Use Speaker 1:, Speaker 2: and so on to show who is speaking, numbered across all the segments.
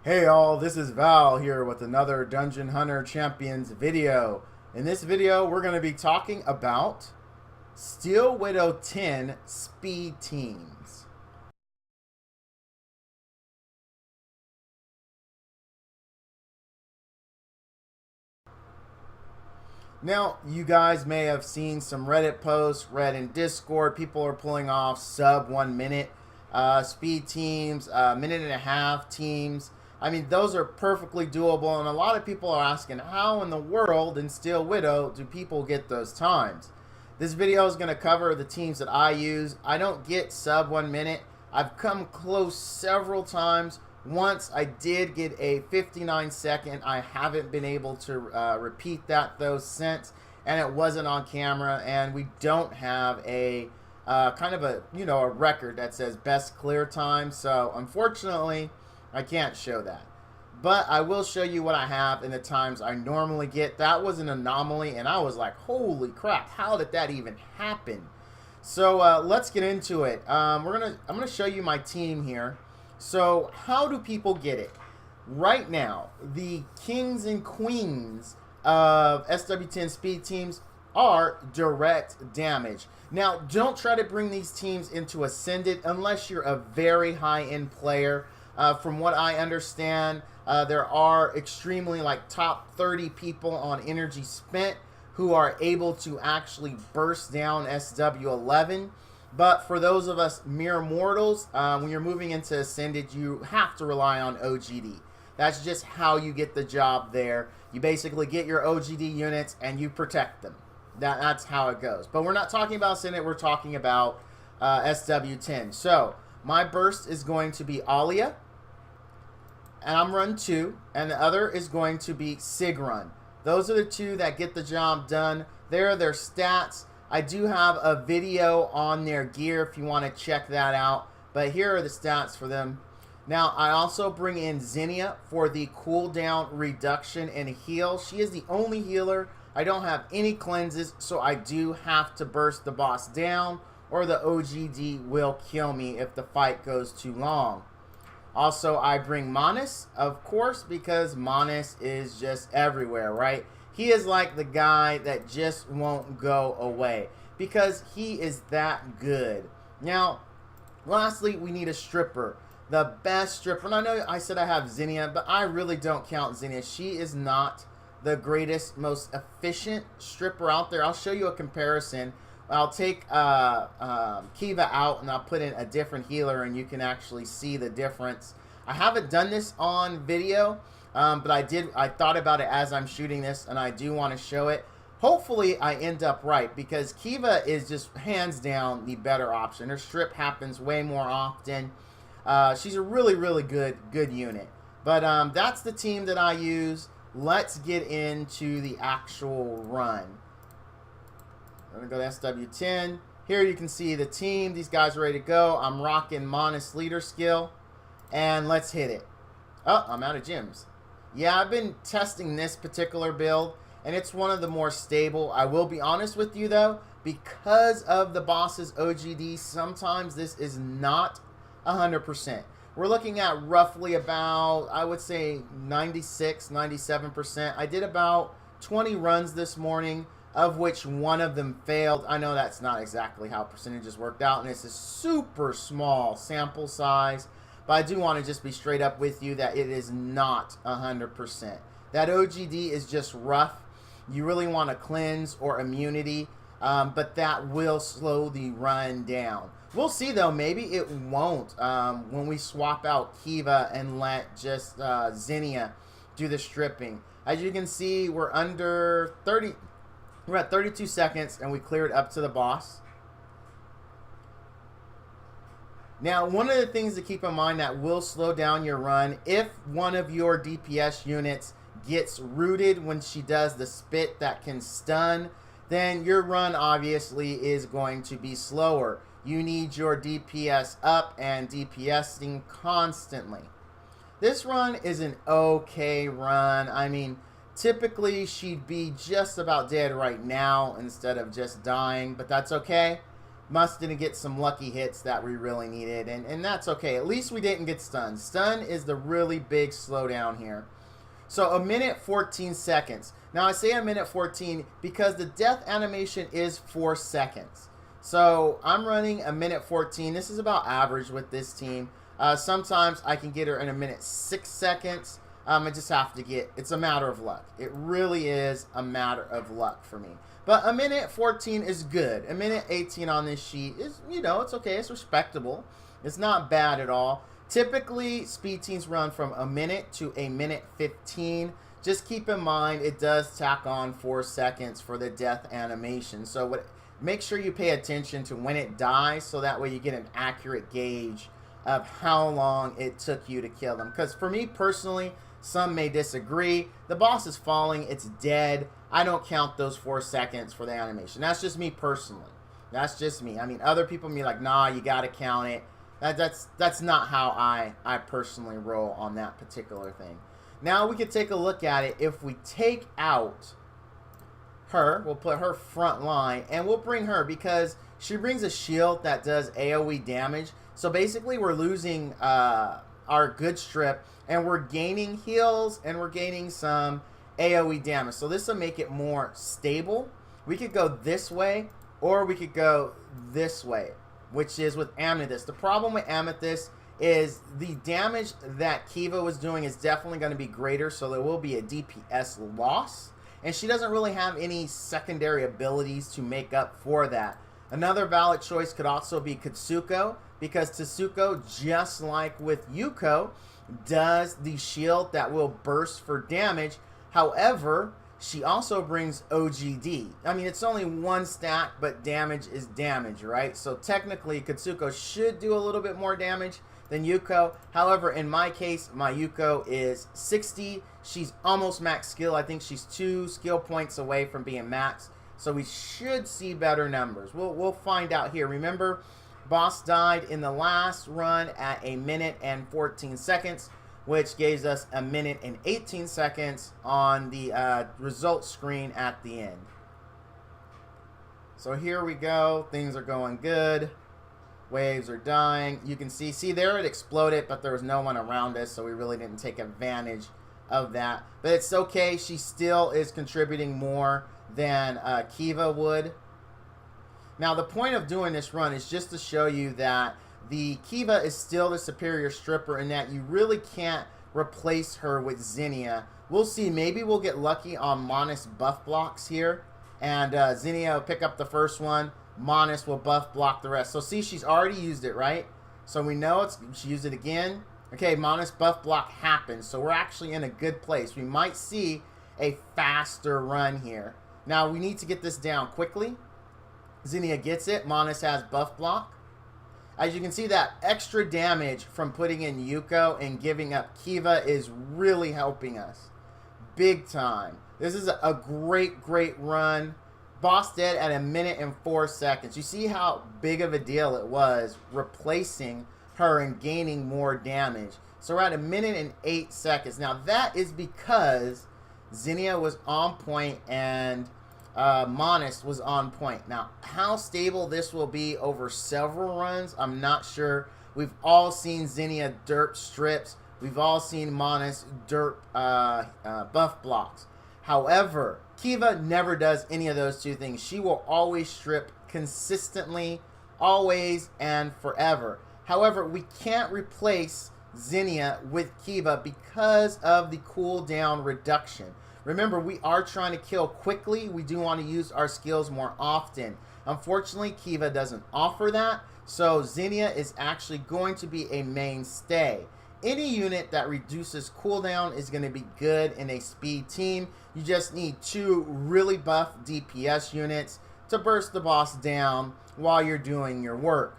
Speaker 1: Hey all, this is Val here with another Dungeon Hunter Champions video. In this video, we're going to be talking about SW10 speed teams. Now, you guys may have seen some Reddit posts, read in Discord, people are pulling off sub 1 minute speed teams, minute and a half teams. I mean, those are perfectly doable, and a lot of people are asking, how in the world in Steel Widow do people get those times? This video is going to cover the teams that I use. I don't get sub 1 minute. I've come close several times. Once I did get a 59-second. I haven't been able to repeat that though since, and it wasn't on camera, and we don't have a kind of a record that says best clear time, so unfortunately I can't show that. But I will show you what I have in the times I normally get. That was an anomaly, and I was like, holy crap, how did that even happen? So let's get into it. I'm gonna show you my team here. So how do people get it? Right now, the kings and queens of SW10 speed teams are direct damage. Now, don't try to bring these teams into Ascended unless you're a very high-end player. From what I understand, there are extremely top 30 people on energy spent who are able to actually burst down SW11. But for those of us mere mortals, when you're moving into Ascended, you have to rely on OGD. That's just how you get the job there. You basically get your OGD units and you protect them. That's how it goes. But we're not talking about Ascended, we're talking about SW10. So, my burst is going to be Alia, and I'm run 2, and the other is going to be Sigrun. Those are the two that get the job done. There are their stats. I do have a video on their gear if you want to check that out, but here are the stats for them. Now, I also bring in Xenia for the cooldown reduction and heal. She is the only healer. I don't have any cleanses, so I do have to burst the boss down, or the OGD will kill me if the fight goes too long. Also, I bring Manus, of course, because Manus is just everywhere, right? He is like the guy that just won't go away because he is that good. Now, lastly, we need a stripper. The best stripper. And I know I said I have Xenia, but I really don't count Xenia. She is not the greatest, most efficient stripper out there. I'll show you a comparison. I'll take Kiva out and I'll put in a different healer and you can actually see the difference. I haven't done this on video, but I thought about it as I'm shooting this, and I do want to show it. Hopefully I end up right, because Kiva is just hands down the better option. Her strip happens way more often. She's a really, really good unit. But that's the team that I use. Let's get into the actual run. I'm going to go to SW10. Here you can see the team. These guys are ready to go. I'm rocking Manus leader skill. And let's hit it. Oh, I'm out of gems. Yeah, I've been testing this particular build, and it's one of the more stable. I will be honest with you, though, because of the boss's OGD, sometimes this is not 100%. We're looking at roughly about, I would say, 96, 97%. I did about 20 runs this morning, of which one of them failed. I know that's not exactly how percentages worked out, and it's a super small sample size. But I do want to just be straight up with you that it is not 100%. That OGD is just rough. You really want to cleanse or immunity, but that will slow the run down. We'll see, though. Maybe it won't when we swap out Kiva and let just Xenia do the stripping. As you can see, we're under 30. We're at 32 seconds, and we cleared up to the boss. Now, one of the things to keep in mind that will slow down your run, if one of your DPS units gets rooted when she does the spit that can stun, then your run obviously is going to be slower. You need your DPS up and DPSing constantly. This run is an okay run. I mean, typically she'd be just about dead right now instead of just dying, but that's okay. Must didn't get some lucky hits that we really needed, and that's okay. At least we didn't get stunned. Stun is the really big slowdown here. So 1:14. Now I say 1:14 because the death animation is 4 seconds. So I'm running 1:14. This is about average with this team. Sometimes I can get her in 1:06. I just have to get, it's a matter of luck. It really is a matter of luck for me. But 1:14 is good. 1:18 on this sheet is, you know, it's okay. It's respectable. It's not bad at all. Typically, speed teams run from 1 minute to 1:15. Just keep in mind, it does tack on 4 seconds for the death animation. So make sure you pay attention to when it dies, so that way you get an accurate gauge of how long it took you to kill them. Because for me personally, some may disagree. The boss is falling, it's dead. I don't count those 4 seconds for the animation. That's just me personally. That's just me. I mean, other people may be like, nah, you gotta count it. That's not how I personally roll on that particular thing. Now we can take a look at it. If we take out her, we'll put her front line, and we'll bring her because she brings a shield that does AoE damage. So basically we're losing our good strip, and we're gaining heals, and we're gaining some AoE damage. So this will make it more stable. We could go this way, or we could go this way, which is with Amethyst. The problem with Amethyst is the damage that Kiva was doing is definitely going to be greater, so there will be a DPS loss. And she doesn't really have any secondary abilities to make up for that. Another valid choice could also be Katsuko, because Katsuko, just like with Yuko, does the shield that will burst for damage. However, she also brings OGD. I mean, it's only 1 stack, but damage is damage, right? So technically, Katsuko should do a little bit more damage than Yuko. However, in my case, my Yuko is 60. She's almost max skill. I think she's 2 skill points away from being max. So we should see better numbers. We'll find out here. Remember, boss died in the last run at 1:14, which gives us 1:18 on the results screen at the end. So here we go. Things are going good. Waves are dying. You can see there it exploded, but there was no one around us, so we really didn't take advantage of that. But it's okay. She still is contributing more than Kiva would. Now, the point of doing this run is just to show you that the Kiva is still the superior stripper, and that you really can't replace her with Zinnia. We'll see. Maybe we'll get lucky on Monis buff blocks here, and Zinnia will pick up the first one. Monis will buff block the rest. So see, she's already used it, right? So we know she used it again. Okay, Monis buff block happens. So we're actually in a good place. We might see a faster run here. Now we need to get this down quickly. Zinnia gets it. Monis has buff block. As you can see, that extra damage from putting in Yuko and giving up Kiva is really helping us. Big time. This is a great, great run. Boss dead at 1:04. You see how big of a deal it was replacing her and gaining more damage. So we're at 1:08. Now that is because Zinnia was on point and Monis was on point. Now, how stable this will be over several runs, I'm not sure. We've all seen Zinnia derp strips. We've all seen Monis derp buff blocks. However, Kiva never does any of those two things. She will always strip consistently, always and forever. However, we can't replace Zinnia with Kiva because of the cooldown reduction. Remember, we are trying to kill quickly. We do want to use our skills more often. Unfortunately, Kiva doesn't offer that, so Zinnia is actually going to be a mainstay. Any unit that reduces cooldown is going to be good in a speed team. You just need 2 really buff DPS units to burst the boss down while you're doing your work.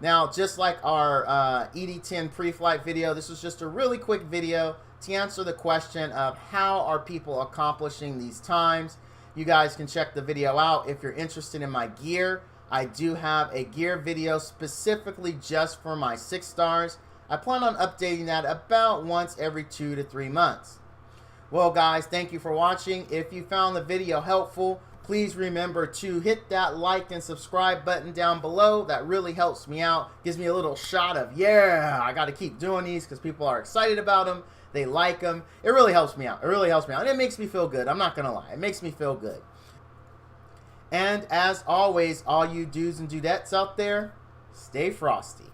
Speaker 1: Now, just like our ED10 pre-flight video, this was just a really quick video to answer the question of how are people accomplishing these times. You guys can check the video out if you're interested in my gear. I do have a gear video specifically just for my 6 stars. I plan on updating that about once every 2 to 3 months. Well, guys, thank you for watching. If you found the video helpful, Please remember to hit that like and subscribe button down below. That really helps me out. Gives me a little shot of, yeah, I got to keep doing these because people are excited about them. They like them. It really helps me out. It really helps me out. And it makes me feel good. I'm not going to lie. It makes me feel good. And as always, all you dudes and dudettes out there, stay frosty.